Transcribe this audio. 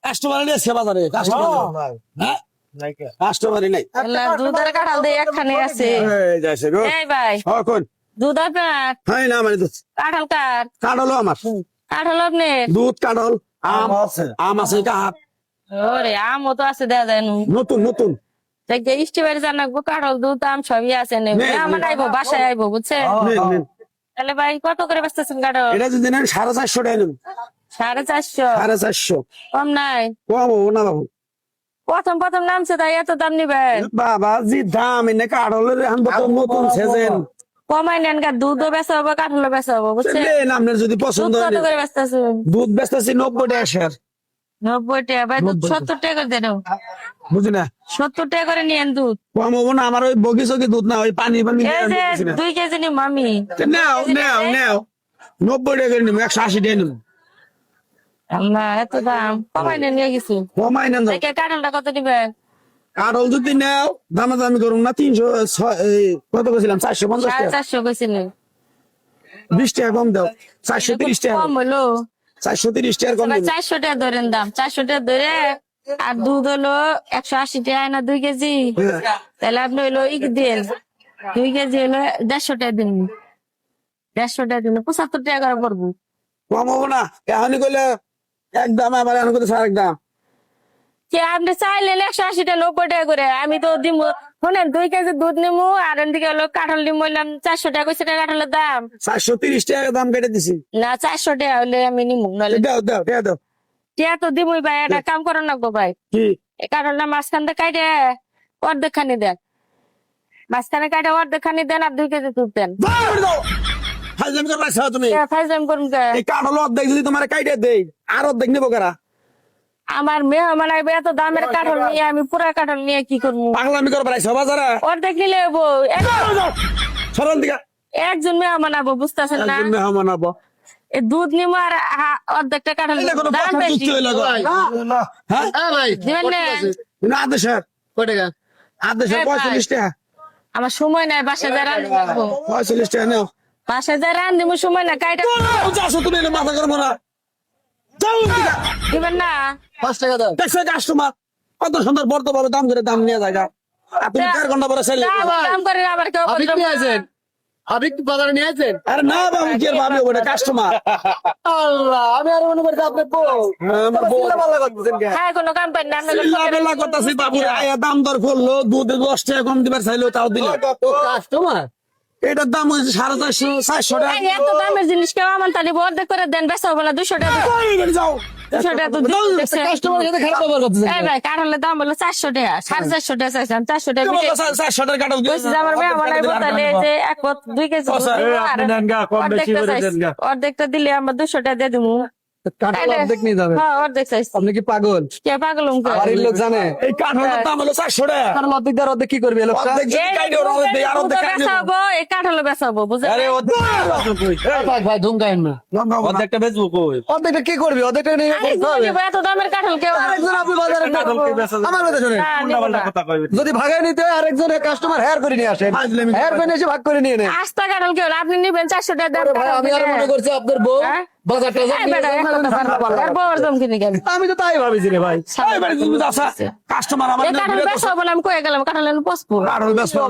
Customer নেই সেবা করে কাস্টমার হ্যাঁ কাস্টমারই নাই দুধের কাঁঠাল দিয়ে একখানে আছে। এই যাইছে গো এই ভাই কোন দুধ আপনার, হ্যাঁ না মানে দুধ কাঁঠাল কার? কাটলো আমার কাঁঠাল আপনার? দুধ কাটল আম আম আছে কাহাত ওরে আমও তো আছে দেখা যায় নু। নতুন নতুন স্টিবারে জানাবো কাঁঠাল দুধ আম সবই আছে নেবে নেই, আমার নেই। আইবো বাসায় আইবো বুঝছে। নেন, নেন। তাহলে ভাই কত করে বেচতেছেন কাঁঠাল? এটা যদি নেন 450 টাকা নেন 450। 450 কম নাই? কম হবো না বাবু প্রথম প্রথম নামছে তাই এত দাম নিবেন? বাবা জি দাম এনে কাটলের এখন নতুন সেজেন কমাই নেন গা, দুধও বেচা হবো কাঁঠালও বেচা হবো বুঝছে। নেন আপনার যদি দুধ পছন্দ হয় কত নেন। করে বেচতেছেন? দুধ বেচতেছি 90 টাকা শেয়ার 90 টাকা ভাই, দুধ 70 টাকা করে দেন। বুঝি না 70 টাকা করে নিয়েন দুধ। কম হবো না আমার ওই বগিচকি দুধ না ওই পানি পানি এই যে 2 কেজি নি মামি নাও নাও নাও 90 টাকা করে নিবো 180 টাকা নিবো আল্লাহ এত দাম, কমাই নেন নিয়ে কিছু। কমাই নেন দেখে কাঁঠালটা কত নিবেন? কাটল যদি নাও দামাদামি করুন না 300 কত কইছিলাম 450 টাকা 450 কইছিলেন। 20 টাকা কম দাও 430 টাকা কম হলো 430 টাকা কম ভাই, দিন। 400 টাকা ধরেন দাম, 400 টাকা ধরে। আর দুধ হলো 180 টাকা না 2 কেজি, তাহলে আপনি হলো দেন 2 কেজি হলো 150 টাকা দিন। 150 টাকা দিন 75 টাকা করে পড়বো। কম হবো না এখনই কইলে একদম আবার এখন কইতে আরেক দাম কে আপনি চাইলেন 180 টাকা 90 টাকা করে, আমি তো দিব। শোনেন 2 কেজি দুধ নিমু আর এদিকে হলো কাঁঠাল নিমু, বললাম 400 টাকা কইছে টাকা কাঁঠালের দাম। 430 টাকা দাম কেটে দিছি না 400 টাকা হলে আমি নিমু, নাহলে দাও দাও টাকা দাও টিয়া তো দিবই ভাই। একটা কাম করেন না গো ভাই, কি এই কাঁঠালটা মাঝখান দিয়ে কাটে অর্ধেক খানি দেন, মাঝখানে কাটে অর্ধেক খানি দেন আর 2 কেজি দুধ দেন। ফাজলামি করবা চাও তুমি ফাইজাম করুন কে? এই কাটল অর্ধেক যদি তোমার কাইটে দেই আর অর্ধেক নিবো কারা আমার মেয়ে মানাইবে এত দামের কাঁঠাল নিয়ে, আমি পুরা কাঁঠাল নিয়ে কি করবো? পাগলামি করবা চাও বাজারে অর্ধেক নিলে হবো। সরল দিকা একজন মেয়ে মানাবো বুঝতেছেন না? একজন মেহমান আবো এই দুধ নিমো আর অর্ধেকটা কাঁঠাল এটা কোনো দাম কথা বেশি যুক্তি হইলো গো হ্যাঁ দিবেন না? না আদেশের আদেশের 45 টাকা আমার সময় নাই, বাসায় যা রান্ধি 45 টাকা নাও বাসায় যা রান্ধি সময় না কাইটা যাচ্ছ তুমি এনে মাথা করবো না যাও দিকা দিবেন না? 5 টাকা দাও। দেখছো কাস্টমার কত সুন্দর বর্ত ভাবে দাম করে দাম নিয়ে যায় আর তুমি 4 ঘন্টা পরে সেল দাম করে আবার কেউ আবিক নিয়ে আছেন? আবিক বাজারে নিয়ে আছেন? আরে না বাবু কি আর ভাবি ওটা কাস্টমার আল্লাহ, আমি আর মনে করছি আপনি বউ। আমার বউ চিল্লাপাল্লা করতেছেন কেন? হ্যাঁ কোনো কাম পাই না চিল্লাপাল্লা করতাছি বাবু আয়া দাম দর করলো দুধে 10 টাকা কম দিবার চাইলো তাও দিল তো কাস্টমার এটার দাম হয়েছে 450 400 টাকা এত দামের জিনিস কেউ আমার তালি অর্ধেক করে দেন, বেচা হবে না 200 টাকা। কই গেলি যাও 200 টাকা তো দিচ্ছে। কাস্টমার সাথে খারাপ ব্যবহার করতেছেন এই ভাই কাঁঠালের দাম হলো 400 টাকা, 450 টাকা চাইছিলাম, 400 টাকা বিক্রি। 400 টাকা কাটাও বলছি যে আমার মেয়ে বানাইবো, তাহলে এই যে 1 পথ 2 কেজি দুধ দিবো আর অর্ধেকটা চাইছি। অর্ধেকটা দিলে আমরা 200 টাকা দিয়ে দিবো। কাঁঠাল অর্ধেক নিয়ে যাবেন? হ্যাঁ অর্ধেক চাইছি। আপনি কি পাগল? কে পাগল উনকে? বাড়ির লোক জানে এই কাঠানোর দাম হলো 400 টাকা কাঁঠাল অর্ধেক দেওয়ার অর্ধেক কি করবে এই লোকটা? অর্ধেক যদি কাইটে ওরা দেই আর অর্ধেক কাইটে বেচা হবো, এই কাঁঠালও বেচা হবো, বুঝলেন? ভাই ভাই ধুমকায়েন না। অর্ধেকটা বেচবো কই অর্ধেকটা কি করবি? অর্ধেকটা নিয়ে আরে নিবো, এত দামের কাঁঠাল কেউ আরেকজন আপনি বাজারে না। আমার কথা শুনেন, হ্যাঁ, নিবো না। যদি ভাগায় নিতে হয় আরেকজন কাস্টমার হেয়ার করে নিয়ে আসেন, ফাজলামি হেয়ার করে নিয়ে এসে ভাগ করে নিয়ে নেন। আস্তা কাঁঠাল কেউ না, আপনি নিবেন 400 টাকা দেন। আরে ভাই আমি আর মনে করছি আপনার বউ হ্যাঁ? বাজার টাজার এই নিয়ে বেটা, যান, একটা ঠান্ডা পাল্লা। আর বউর দম কিনে গেল। আমি তো তাই ভাবিছি রে ভাই। এই বাড়ি তুমি যাচ্ছ কাস্টমার আমার এই কাঁঠাল বেচা হবো না, আমি কয়ে গেলাম কাঁঠাল পসবো। কাঠাল বেচবো